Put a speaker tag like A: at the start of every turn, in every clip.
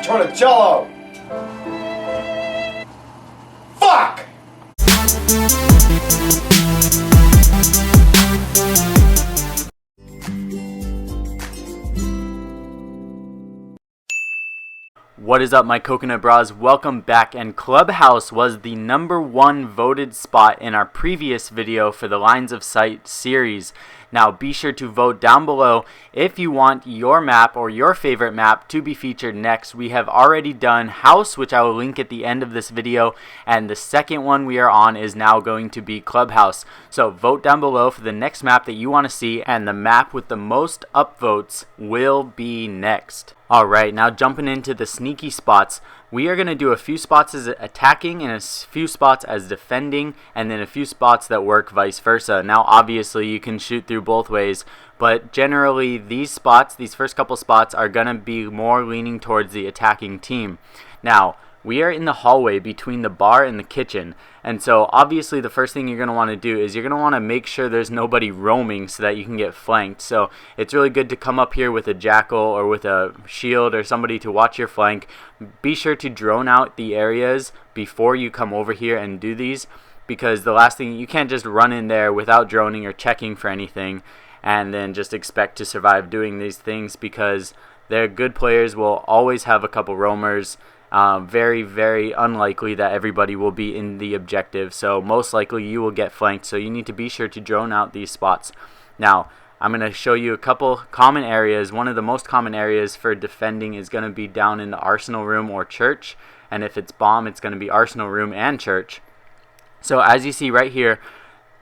A: Torticello! Fuck!
B: What is up, my coconut bras? Welcome back. And Clubhouse was the #1 voted spot in our previous video for the Lines of Sight series. Now be sure to vote down below if you want your map or your favorite map to be featured next. We have already done House, which I will link at the end of this video, and the second one we are on is now going to be Clubhouse. So vote down below for the next map that you want to see, and the map with the most upvotes will be next. Alright, now jumping into the sneaky spots, we are going to do a few spots as attacking and a few spots as defending, and then a few spots that work vice versa. Now obviously you can shoot through both ways, but generally these spots, these first couple spots, are going to be more leaning towards the attacking team. Now, we are in the hallway between the bar and the kitchen, and so obviously the first thing you're going to want to do is you're going to want to make sure there's nobody roaming so that you can get flanked. So it's really good to come up here with a jackal or with a shield or somebody to watch your flank. Be sure to drone out the areas before you come over here and do these, because the last thing, you can't just run in there without droning or checking for anything and then just expect to survive doing these things, because they're good players will always have a couple roamers. Very, very unlikely that everybody will be in the objective, so most likely you will get flanked, so you need to be sure to drone out these spots. Now, I'm going to show you a couple common areas. One of the most common areas for defending is going to be down in the arsenal room or church, and if it's bomb, it's going to be arsenal room and church. So as you see right here,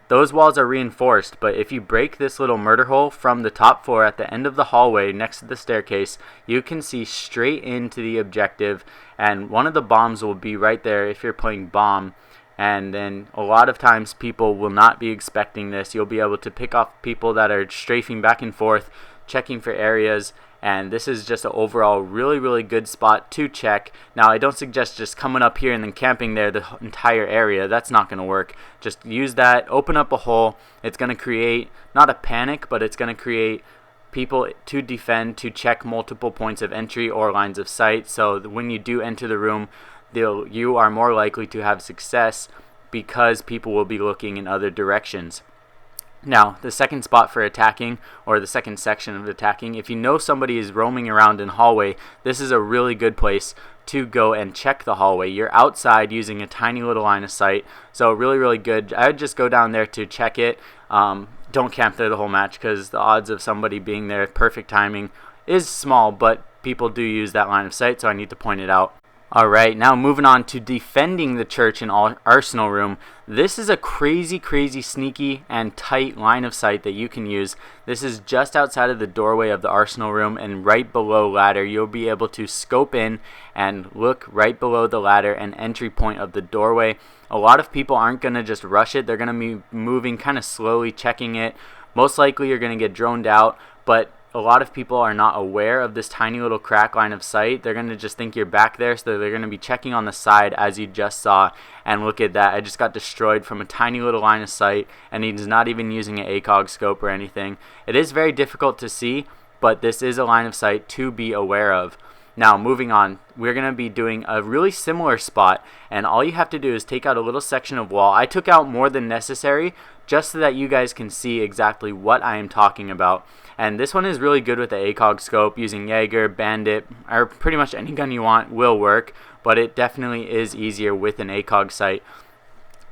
B: those walls are reinforced, but if you break this little murder hole from the top floor at the end of the hallway next to the staircase, you can see straight into the objective, and one of the bombs will be right there if you're playing bomb. And then a lot of times people will not be expecting this. You'll be able to pick off people that are strafing back and forth, checking for areas, and this is just an overall really good spot to check. Now, I don't suggest just coming up here and then camping there the entire area. That's not going to work. Just use that, open up a hole. It's going to create not a panic, but it's going to create people to defend, to check multiple points of entry or lines of sight, so that when you do enter the room, you are more likely to have success because people will be looking in other directions. Now, the second spot for attacking, or the second section of attacking, if you know somebody is roaming around in hallway, this is a really good place to go and check the hallway. You're outside using a tiny little line of sight, so really good. I would just go down there to check it. Don't camp there the whole match, because the odds of somebody being there perfect timing is small, but people do use that line of sight, so I need to point it out. Alright, now moving on to defending the church and arsenal room. This is a crazy sneaky and tight line of sight that you can use. This is just outside of the doorway of the arsenal room and right below ladder. You'll be able to scope in and look right below the ladder and entry point of the doorway. A lot of people aren't going to just rush it. They're going to be moving kind of slowly, checking it. Most likely you're going to get droned out, but a lot of people are not aware of this tiny little crack line of sight. They're going to just think you're back there, so they're going to be checking on the side as you just saw. And look at that, I just got destroyed from a tiny little line of sight, and he's not even using an ACOG scope or anything. It is very difficult to see, but this is a line of sight to be aware of. Now, moving on, we're going to be doing a really similar spot, and all you have to do is take out a little section of wall. I took out more than necessary just so that you guys can see exactly what I am talking about. And this one is really good with the ACOG scope. Using Jaeger, Bandit, or pretty much any gun you want will work, but it definitely is easier with an ACOG sight.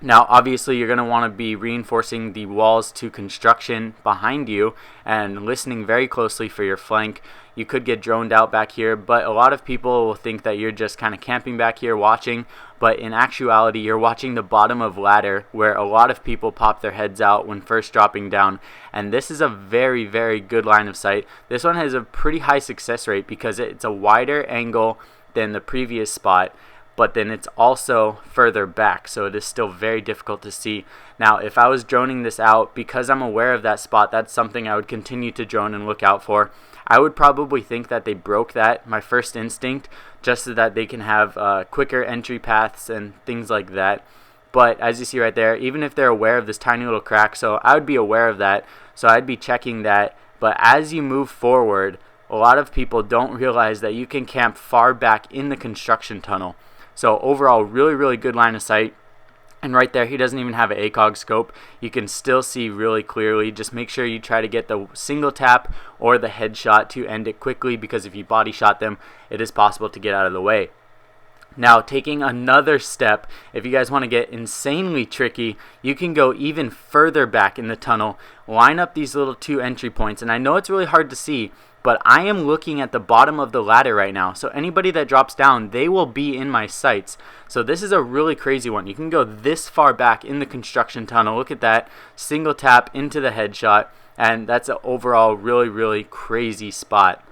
B: Now, obviously, you're going to want to be reinforcing the walls to construction behind you and listening very closely for your flank. You could get droned out back here, but a lot of people will think that you're just kind of camping back here watching, but in actuality, you're watching the bottom of ladder where a lot of people pop their heads out when first dropping down, and this is a very good line of sight. This one has a pretty high success rate because it's a wider angle than the previous spot, but then it's also further back, so it is still very difficult to see. Now, if I was droning this out, because I'm aware of that spot, that's something I would continue to drone and look out for. I would probably think that they broke that, my first instinct, just so that they can have quicker entry paths and things like that. But as you see right there, even if they're aware of this tiny little crack, so I would be aware of that, so I'd be checking that. But as you move forward, a lot of people don't realize that you can camp far back in the construction tunnel. So overall, really good line of sight. And right there, he doesn't even have an ACOG scope. You can still see really clearly. Just make sure you try to get the single tap or the headshot to end it quickly, because if you body shot them, it is possible to get out of the way. Now, taking another step, if you guys want to get insanely tricky, you can go even further back in the tunnel, line up these little 2 entry points. And I know it's really hard to see, but I am looking at the bottom of the ladder right now. So anybody that drops down, they will be in my sights. So this is a really crazy one. You can go this far back in the construction tunnel. Look at that. Single tap into the headshot. And that's an overall really crazy spot.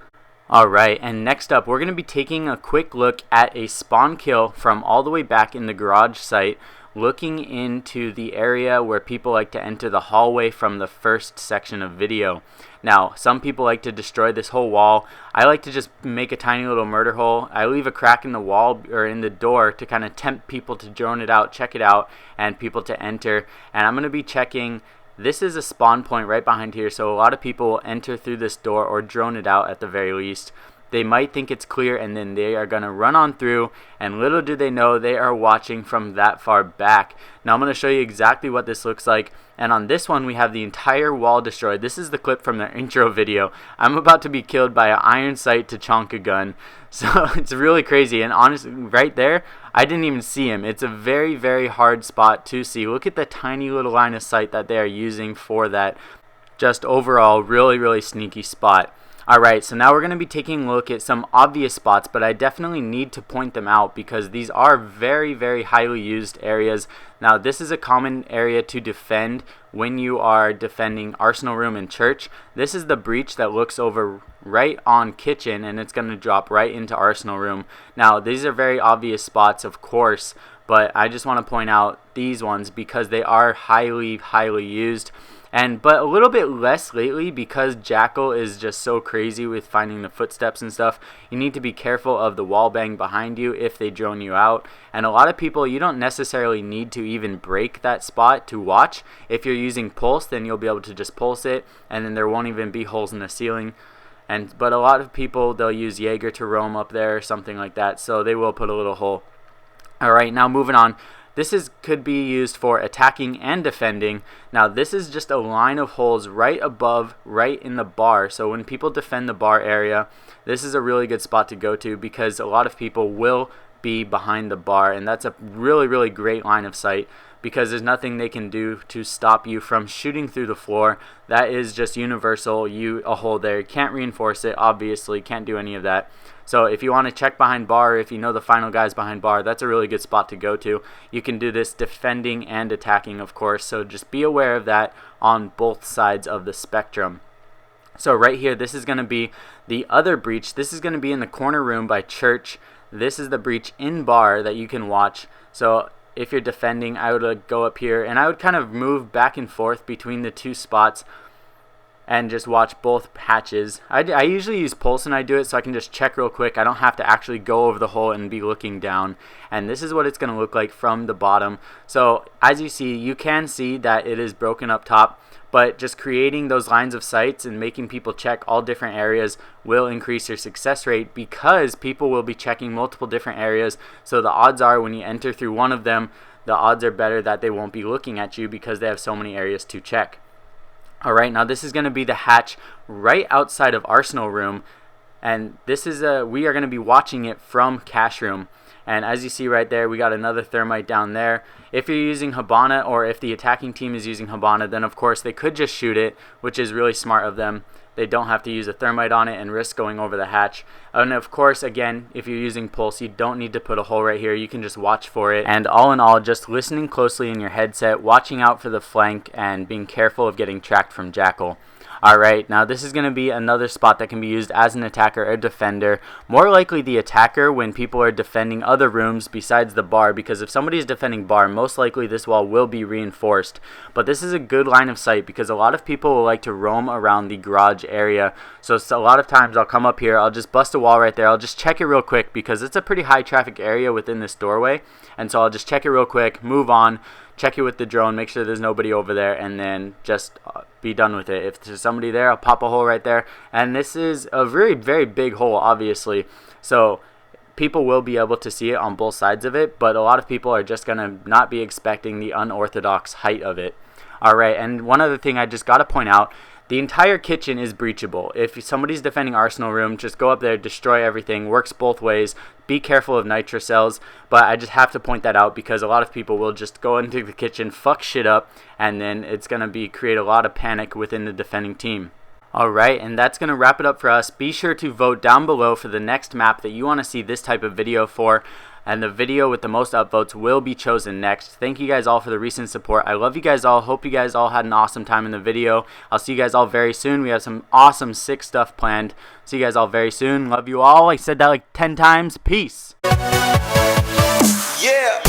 B: Alright, and next up, we're going to be taking a quick look at a spawn kill from all the way back in the garage site, looking into the area where people like to enter the hallway from the first section of video. Now, some people like to destroy this whole wall. I like to just make a tiny little murder hole. I leave a crack in the wall or in the door to kind of tempt people to drone it out, check it out, and people to enter. And I'm going to be checking. This is a spawn point right behind here, so a lot of people will enter through this door or drone it out at the very least. They might think it's clear, and then they are going to run on through, and little do they know they are watching from that far back. Now I'm going to show you exactly what this looks like, and on this one we have the entire wall destroyed. This is the clip from the intro video. I'm about to be killed by an iron sight Tachanka gun, so it's really crazy. And honestly, right there, I didn't even see him. It's a very hard spot to see. Look at the tiny little line of sight that they are using for that. Just overall, really sneaky spot. Alright, so now we're going to be taking a look at some obvious spots, but I definitely need to point them out because these are very highly used areas. Now, this is a common area to defend when you are defending Arsenal Room and Church. This is the breach that looks over right on Kitchen, and it's going to drop right into Arsenal Room. Now, these are very obvious spots, of course, but I just want to point out these ones because they are highly used. But a little bit less lately because Jackal is just so crazy with finding the footsteps and stuff. You need to be careful of the wall bang behind you if they drone you out. And a lot of people, you don't necessarily need to even break that spot to watch. If you're using pulse, then you'll be able to just pulse it, and then there won't even be holes in the ceiling. But a lot of people, they'll use Jaeger to roam up there or something like that, so they will put a little hole. Alright, now moving on. This could be used for attacking and defending. Now this is just a line of holes right above, right in the bar. So when people defend the bar area, this is a really good spot to go to because a lot of people will be behind the bar, and that's a really great line of sight because there's nothing they can do to stop you from shooting through the floor. That is just universal. A hole there. You can't reinforce it, obviously. Can't do any of that. So if you want to check behind bar, if you know the final guys behind bar, that's a really good spot to go to. You can do this defending and attacking, of course, so just be aware of that on both sides of the spectrum. So right here, this is going to be the other breach. This is going to be in the corner room by Church. This is the breach in bar that you can watch. So if you're defending, I would go up here, and I would kind of move back and forth between the two spots and just watch both hatches. I usually use pulse when I do it, so I can just check real quick. I don't have to actually go over the hole and be looking down. And this is what it's going to look like from the bottom. So as you see, you can see that it is broken up top, but just creating those lines of sights and making people check all different areas will increase your success rate because people will be checking multiple different areas. So the odds are when you enter through one of them, the odds are better that they won't be looking at you because they have so many areas to check. Alright, now this is going to be the hatch right outside of Arsenal Room, and this is we are going to be watching it from Cash Room. And as you see right there, we got another thermite down there. If you're using Habana, or if the attacking team is using Habana, then of course they could just shoot it, which is really smart of them. They don't have to use a thermite on it and risk going over the hatch. And of course, again, if you're using pulse, you don't need to put a hole right here. You can just watch for it. And all in all, just listening closely in your headset, watching out for the flank, and being careful of getting tracked from Jackal. Alright, now this is going to be another spot that can be used as an attacker or defender. More likely the attacker when people are defending other rooms besides the bar, because if somebody is defending bar, most likely this wall will be reinforced. But this is a good line of sight because a lot of people will like to roam around the garage area. So a lot of times I'll come up here, I'll just bust a wall right there, I'll just check it real quick because it's a pretty high traffic area within this doorway. And so I'll just check it real quick, move on, check it with the drone, make sure there's nobody over there, and then just be done with it. If there's somebody there, I'll pop a hole right there. And this is a very, very big hole, obviously. So people will be able to see it on both sides of it, but a lot of people are just going to not be expecting the unorthodox height of it. Alright, and one other thing I just got to point out, the entire kitchen is breachable. If somebody's defending Arsenal room, just go up there, destroy everything. Works both ways. Be careful of nitro cells, but I just have to point that out because a lot of people will just go into the kitchen, fuck shit up, and then it's going to create a lot of panic within the defending team. Alright, and that's going to wrap it up for us. Be sure to vote down below for the next map that you want to see this type of video for, and the video with the most upvotes will be chosen next. Thank you guys all for the recent support. I love you guys all. Hope you guys all had an awesome time in the video. I'll see you guys all very soon. We have some awesome, sick stuff planned. See you guys all very soon. Love you all. I said that like 10 times. Peace.
A: Yeah.